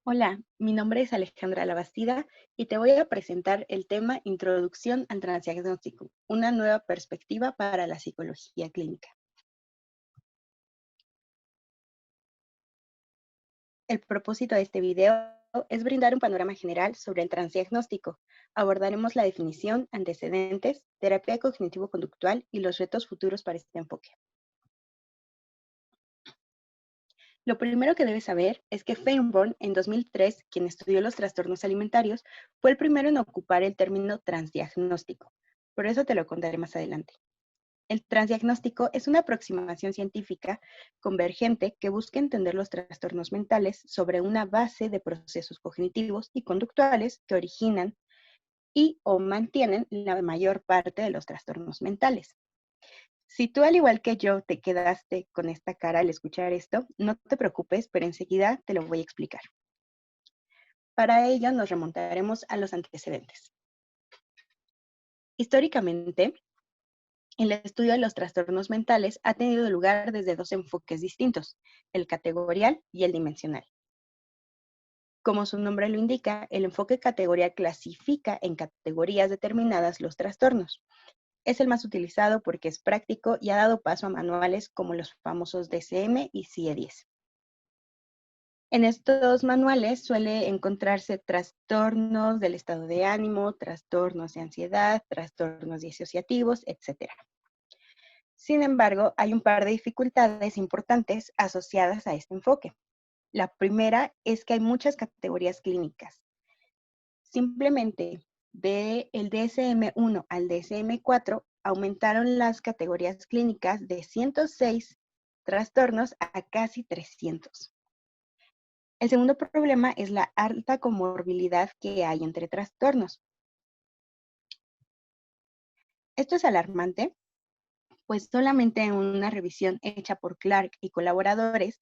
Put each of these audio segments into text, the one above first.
Hola, mi nombre es Alejandra Labastida y te voy a presentar el tema Introducción al transdiagnóstico, una nueva perspectiva para la psicología clínica. El propósito de este video es brindar un panorama general sobre el transdiagnóstico. Abordaremos la definición, antecedentes, terapia cognitivo-conductual y los retos futuros para este enfoque. Lo primero que debes saber es que Feinborn, en 2003, quien estudió los trastornos alimentarios, fue el primero en ocupar el término transdiagnóstico. Por eso te lo contaré más adelante. El transdiagnóstico es una aproximación científica convergente que busca entender los trastornos mentales sobre una base de procesos cognitivos y conductuales que originan y o mantienen la mayor parte de los trastornos mentales. Si tú, al igual que yo, te quedaste con esta cara al escuchar esto, no te preocupes, pero enseguida te lo voy a explicar. Para ello nos remontaremos a los antecedentes. Históricamente, el estudio de los trastornos mentales ha tenido lugar desde dos enfoques distintos, el categorial y el dimensional. Como su nombre lo indica, el enfoque categorial clasifica en categorías determinadas los trastornos. Es el más utilizado porque es práctico y ha dado paso a manuales como los famosos DSM y CIE-10. En estos manuales suele encontrarse trastornos del estado de ánimo, trastornos de ansiedad, trastornos disociativos, etc. Sin embargo, hay un par de dificultades importantes asociadas a este enfoque. La primera es que hay muchas categorías clínicas. Simplemente del DSM-1 al DSM-4 aumentaron las categorías clínicas de 106 trastornos a casi 300. El segundo problema es la alta comorbilidad que hay entre trastornos. Esto es alarmante, pues solamente en una revisión hecha por Clark y colaboradores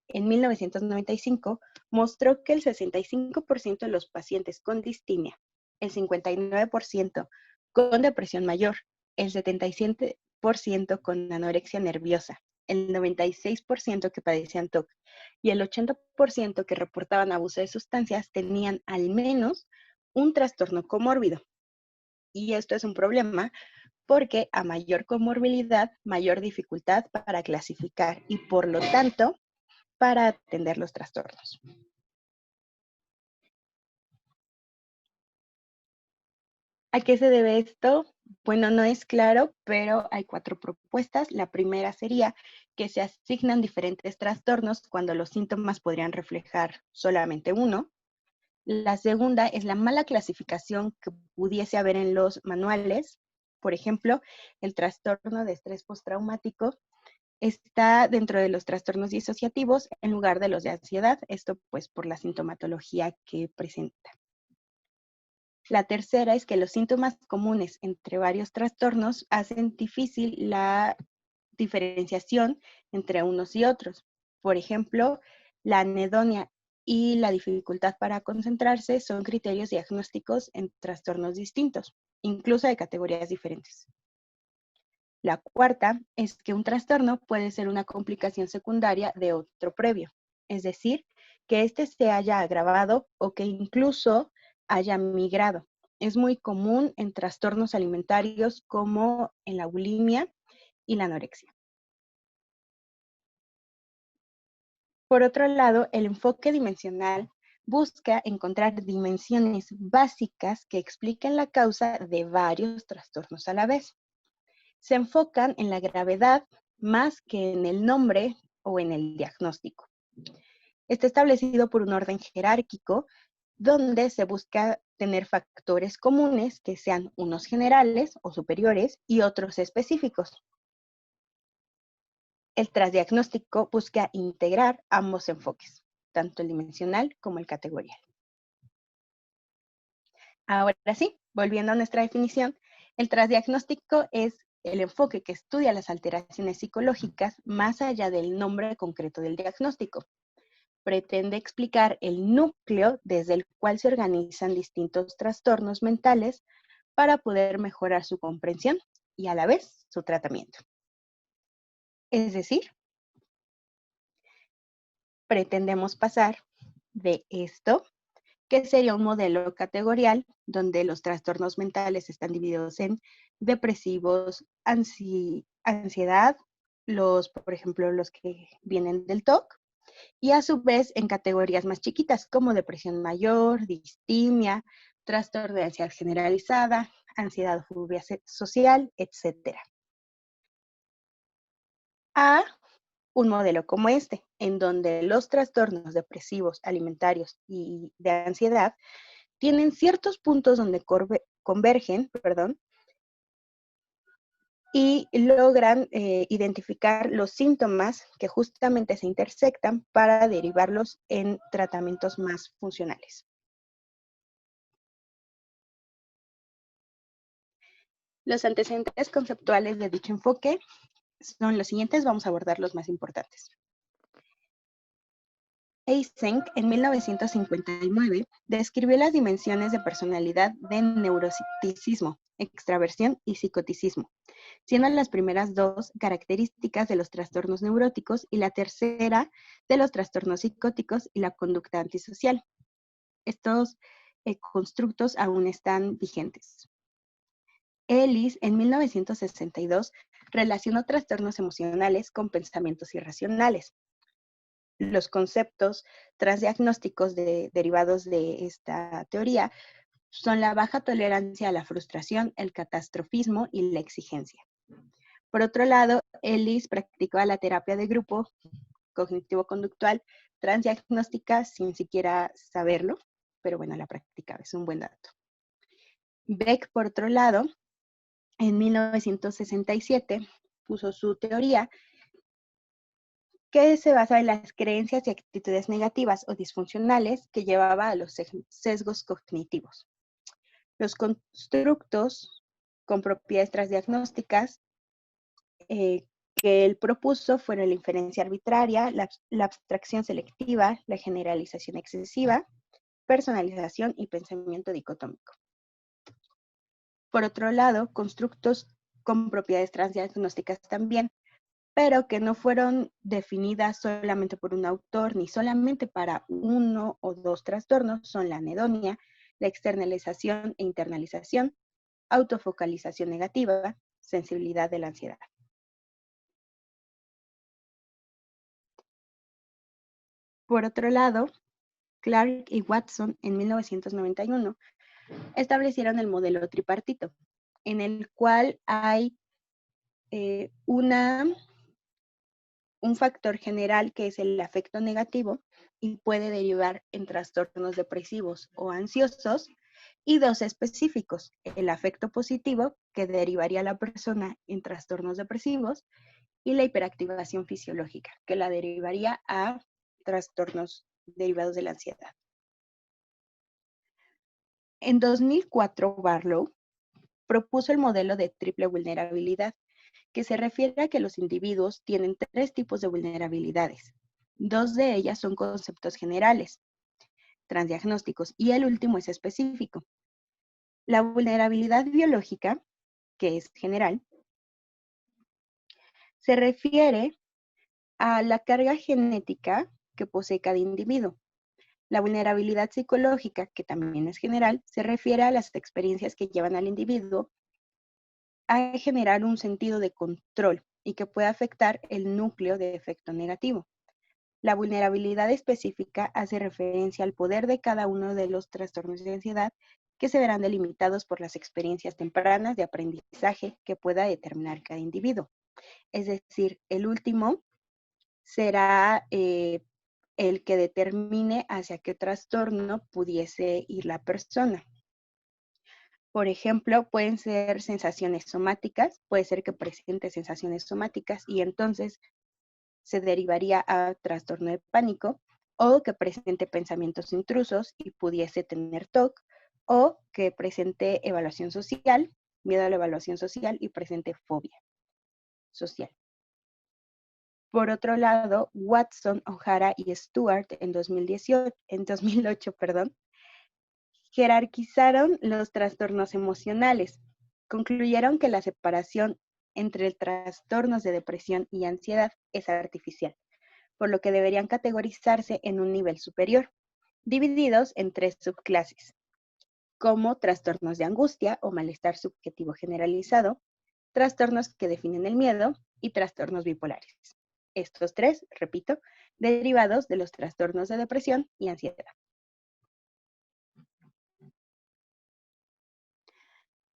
en 1995 mostró que el 65% de los pacientes con distimia, el 59% con depresión mayor, el 77% con anorexia nerviosa, el 96% que padecían TOC y el 80% que reportaban abuso de sustancias tenían al menos un trastorno comórbido. Y esto es un problema porque a mayor comorbilidad, mayor dificultad para clasificar y por lo tanto para atender los trastornos. ¿A qué se debe esto? Bueno, no es claro, pero hay 4 propuestas. La primera sería que se asignan diferentes trastornos cuando los síntomas podrían reflejar solamente uno. La segunda es la mala clasificación que pudiese haber en los manuales. Por ejemplo, el trastorno de estrés postraumático está dentro de los trastornos disociativos en lugar de los de ansiedad, esto pues por la sintomatología que presenta. La tercera es que los síntomas comunes entre varios trastornos hacen difícil la diferenciación entre unos y otros. Por ejemplo, la anedonia y la dificultad para concentrarse son criterios diagnósticos en trastornos distintos, incluso de categorías diferentes. La cuarta es que un trastorno puede ser una complicación secundaria de otro previo, es decir, que éste se haya agravado o que incluso haya migrado. Es muy común en trastornos alimentarios como en la bulimia y la anorexia. Por otro lado, el enfoque dimensional busca encontrar dimensiones básicas que expliquen la causa de varios trastornos a la vez. Se enfocan en la gravedad más que en el nombre o en el diagnóstico. Está establecido por un orden jerárquico donde se busca tener factores comunes que sean unos generales o superiores y otros específicos. El transdiagnóstico busca integrar ambos enfoques, tanto el dimensional como el categorial. Ahora sí, volviendo a nuestra definición, el transdiagnóstico es el enfoque que estudia las alteraciones psicológicas más allá del nombre concreto del diagnóstico. Pretende explicar el núcleo desde el cual se organizan distintos trastornos mentales para poder mejorar su comprensión y a la vez su tratamiento. Es decir, pretendemos pasar de esto, que sería un modelo categorial donde los trastornos mentales están divididos en depresivos, ansiedad, por ejemplo, los que vienen del TOC, y a su vez en categorías más chiquitas como depresión mayor, distimia, trastorno de ansiedad generalizada, ansiedad fobia social, etc. A un modelo como este, en donde los trastornos depresivos, alimentarios y de ansiedad tienen ciertos puntos donde convergen, y logran identificar los síntomas que justamente se intersectan para derivarlos en tratamientos más funcionales. Los antecedentes conceptuales de dicho enfoque son los siguientes, vamos a abordar los más importantes. Eysenck, en 1959, describió las dimensiones de personalidad de neuroticismo, extraversión y psicoticismo, siendo las primeras dos características de los trastornos neuróticos y la tercera de los trastornos psicóticos y la conducta antisocial. Estos constructos aún están vigentes. Ellis, en 1962, relacionó trastornos emocionales con pensamientos irracionales. Los conceptos transdiagnósticos derivados de esta teoría son la baja tolerancia a la frustración, el catastrofismo y la exigencia. Por otro lado, Ellis practicaba la terapia de grupo cognitivo-conductual transdiagnóstica sin siquiera saberlo, pero bueno, la practicaba, es un buen dato. Beck, por otro lado, en 1967 puso su teoría que se basa en las creencias y actitudes negativas o disfuncionales que llevaba a los sesgos cognitivos. Los constructos con propiedades transdiagnósticas que él propuso fueron la inferencia arbitraria, la abstracción selectiva, la generalización excesiva, personalización y pensamiento dicotómico. Por otro lado, constructos con propiedades transdiagnósticas también, pero que no fueron definidas solamente por un autor ni solamente para uno o dos trastornos, son la anedonia, la externalización e internalización, autofocalización negativa, sensibilidad de la ansiedad. Por otro lado, Clark y Watson en 1991 establecieron el modelo tripartito, en el cual hay un factor general que es el afecto negativo y puede derivar en trastornos depresivos o ansiosos, y dos específicos, el afecto positivo que derivaría a la persona en trastornos depresivos y la hiperactivación fisiológica que la derivaría a trastornos derivados de la ansiedad. En 2004, Barlow propuso el modelo de triple vulnerabilidad, que se refiere a que los individuos tienen tres tipos de vulnerabilidades. Dos de ellas son conceptos generales, transdiagnósticos, y el último es específico. La vulnerabilidad biológica, que es general, se refiere a la carga genética que posee cada individuo. La vulnerabilidad psicológica, que también es general, se refiere a las experiencias que llevan al individuo a generar un sentido de control y que puede afectar el núcleo de efecto negativo. La vulnerabilidad específica hace referencia al poder de cada uno de los trastornos de ansiedad que se verán delimitados por las experiencias tempranas de aprendizaje que pueda determinar cada individuo. Es decir, el último será el que determine hacia qué trastorno pudiese ir la persona. Por ejemplo, pueden ser sensaciones somáticas, puede ser que presente sensaciones somáticas y entonces se derivaría a trastorno de pánico, o que presente pensamientos intrusos y pudiese tener TOC, o que presente evaluación social, miedo a la evaluación social y presente fobia social. Por otro lado, Watson, O'Hara y Stewart en 2008, jerarquizaron los trastornos emocionales. Concluyeron que la separación entre trastornos de depresión y ansiedad es artificial, por lo que deberían categorizarse en un nivel superior. divididos en 3 subclases, como trastornos de angustia o malestar subjetivo generalizado, trastornos que definen el miedo y trastornos bipolares. Estos 3, repito, derivados de los trastornos de depresión y ansiedad.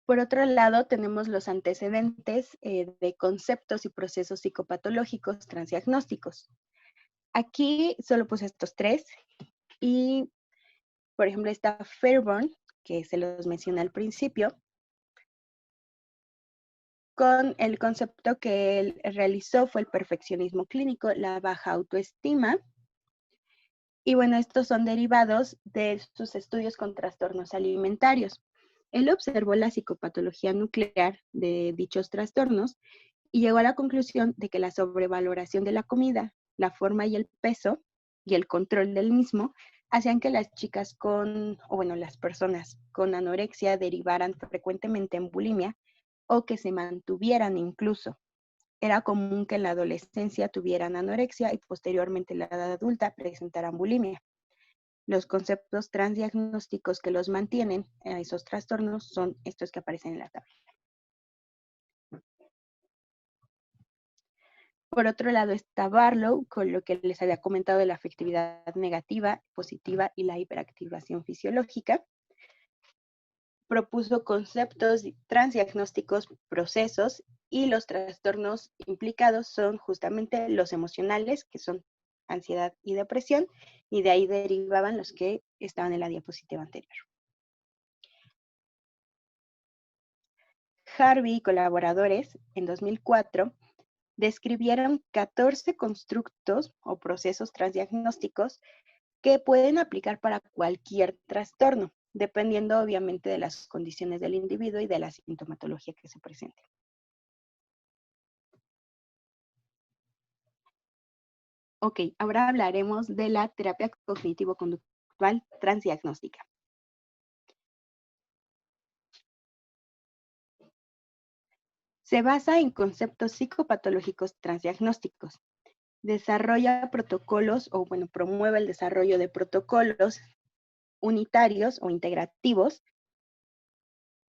Por otro lado, tenemos los antecedentes de conceptos y procesos psicopatológicos transdiagnósticos. Aquí solo puse estos 3 y, por ejemplo, está Fairbairn, que se los mencioné al principio, con el concepto que él realizó fue el perfeccionismo clínico, la baja autoestima. Y bueno, estos son derivados de sus estudios con trastornos alimentarios. Él observó la psicopatología nuclear de dichos trastornos y llegó a la conclusión de que la sobrevaloración de la comida, la forma y el peso y el control del mismo hacían que las chicas las personas con anorexia derivaran frecuentemente en bulimia o que se mantuvieran incluso. Era común que en la adolescencia tuvieran anorexia y posteriormente en la edad adulta presentaran bulimia. Los conceptos transdiagnósticos que los mantienen a esos trastornos son estos que aparecen en la tabla. Por otro lado está Barlow, con lo que les había comentado de la afectividad negativa, positiva y la hiperactivación fisiológica. Propuso conceptos transdiagnósticos, procesos, y los trastornos implicados son justamente los emocionales, que son ansiedad y depresión, y de ahí derivaban los que estaban en la diapositiva anterior. Harvey y colaboradores, en 2004, describieron 14 constructos o procesos transdiagnósticos que pueden aplicar para cualquier trastorno, dependiendo obviamente de las condiciones del individuo y de la sintomatología que se presente. Ok, ahora hablaremos de la terapia cognitivo-conductual transdiagnóstica. Se basa en conceptos psicopatológicos transdiagnósticos. Desarrolla protocolos promueve el desarrollo de protocolos unitarios o integrativos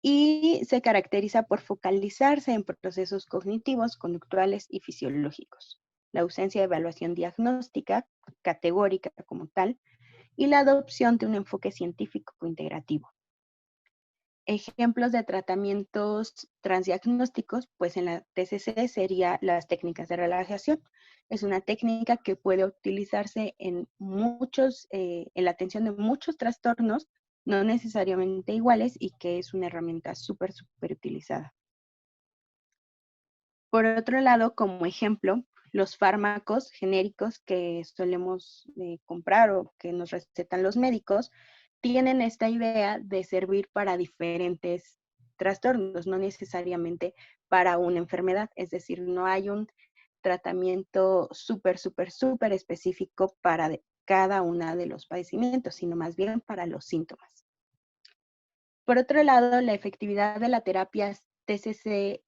y se caracteriza por focalizarse en procesos cognitivos, conductuales y fisiológicos. La ausencia de evaluación diagnóstica, categórica como tal, y la adopción de un enfoque científico integrativo. Ejemplos de tratamientos transdiagnósticos, pues en la TCC sería las técnicas de relajación. Es una técnica que puede utilizarse en la atención de muchos trastornos, no necesariamente iguales, y que es una herramienta súper utilizada. Por otro lado, como ejemplo, los fármacos genéricos que solemos comprar o que nos recetan los médicos, tienen esta idea de servir para diferentes trastornos, no necesariamente para una enfermedad. Es decir, no hay un tratamiento súper específico para cada uno de los padecimientos, sino más bien para los síntomas. Por otro lado, la efectividad de la terapia TCC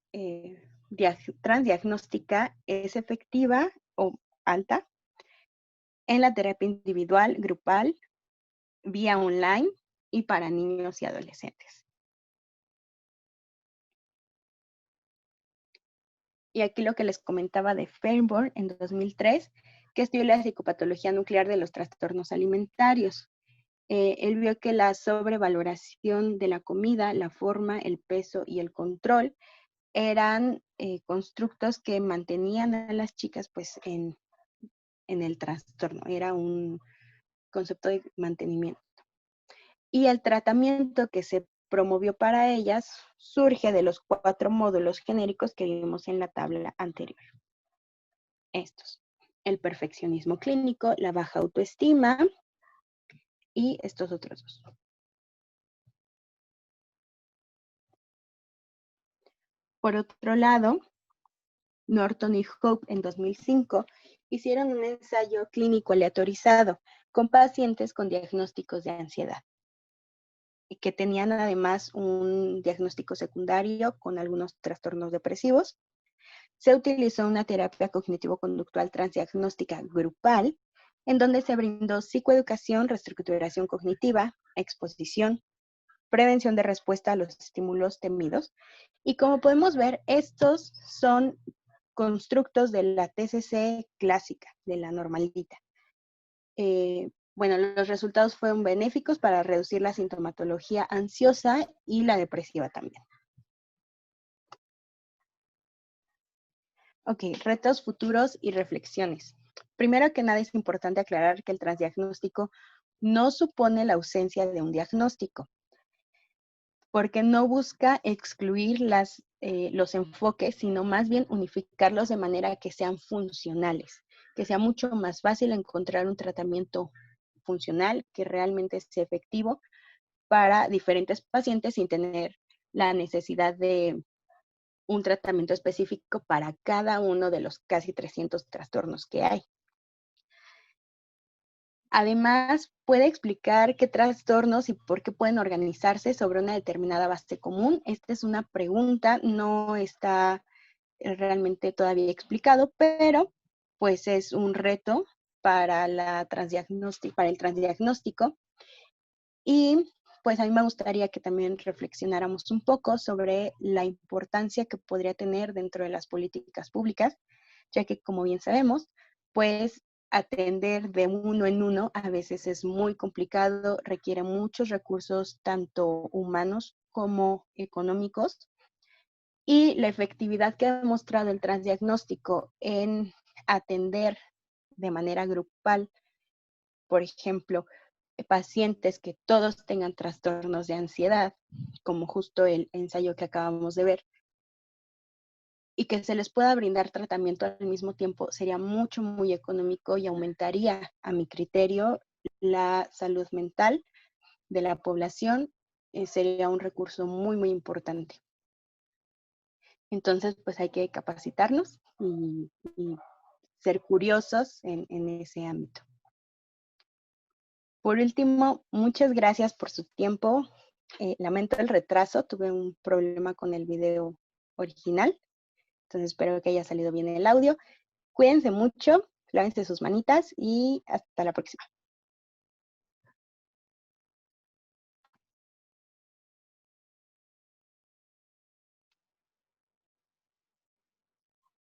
transdiagnóstica es efectiva o alta en la terapia individual, grupal, vía online y para niños y adolescentes. Y aquí lo que les comentaba de Fairbairn en 2003, que estudió la psicopatología nuclear de los trastornos alimentarios. Él vio que la sobrevaloración de la comida, la forma, el peso y el control eran constructos que mantenían a las chicas pues en el trastorno. Era un concepto de mantenimiento. Y el tratamiento que se promovió para ellas surge de los 4 módulos genéricos que vimos en la tabla anterior. Estos: el perfeccionismo clínico, la baja autoestima y estos otros 2. Por otro lado, Norton y Hope en 2005 hicieron un ensayo clínico aleatorizado con pacientes con diagnósticos de ansiedad y que tenían además un diagnóstico secundario con algunos trastornos depresivos. Se utilizó una terapia cognitivo-conductual transdiagnóstica grupal en donde se brindó psicoeducación, reestructuración cognitiva, exposición, prevención de respuesta a los estímulos temidos. Y como podemos ver, estos son constructos de la TCC clásica, de la normalita. Bueno, los resultados fueron benéficos para reducir la sintomatología ansiosa y la depresiva también. Ok, retos futuros y reflexiones. Primero que nada es importante aclarar que el transdiagnóstico no supone la ausencia de un diagnóstico, porque no busca excluir los enfoques, sino más bien unificarlos de manera que sean funcionales, que sea mucho más fácil encontrar un tratamiento funcional que realmente sea efectivo para diferentes pacientes sin tener la necesidad de un tratamiento específico para cada uno de los casi 300 trastornos que hay. Además, puede explicar qué trastornos y por qué pueden organizarse sobre una determinada base común. Esta es una pregunta, no está realmente todavía explicado, pero pues es un reto para para el transdiagnóstico. Y pues a mí me gustaría que también reflexionáramos un poco sobre la importancia que podría tener dentro de las políticas públicas, ya que como bien sabemos, pues atender de uno en uno a veces es muy complicado, requiere muchos recursos, tanto humanos como económicos, y la efectividad que ha demostrado el transdiagnóstico en atender de manera grupal, por ejemplo, pacientes que todos tengan trastornos de ansiedad, como justo el ensayo que acabamos de ver, y que se les pueda brindar tratamiento al mismo tiempo, sería mucho, muy económico y aumentaría, a mi criterio, la salud mental de la población. Sería un recurso muy, muy importante. Entonces, pues hay que capacitarnos y ser curiosos en ese ámbito. Por último, muchas gracias por su tiempo. Lamento el retraso, tuve un problema con el video original, entonces espero que haya salido bien el audio. Cuídense mucho, lávense sus manitas y hasta la próxima.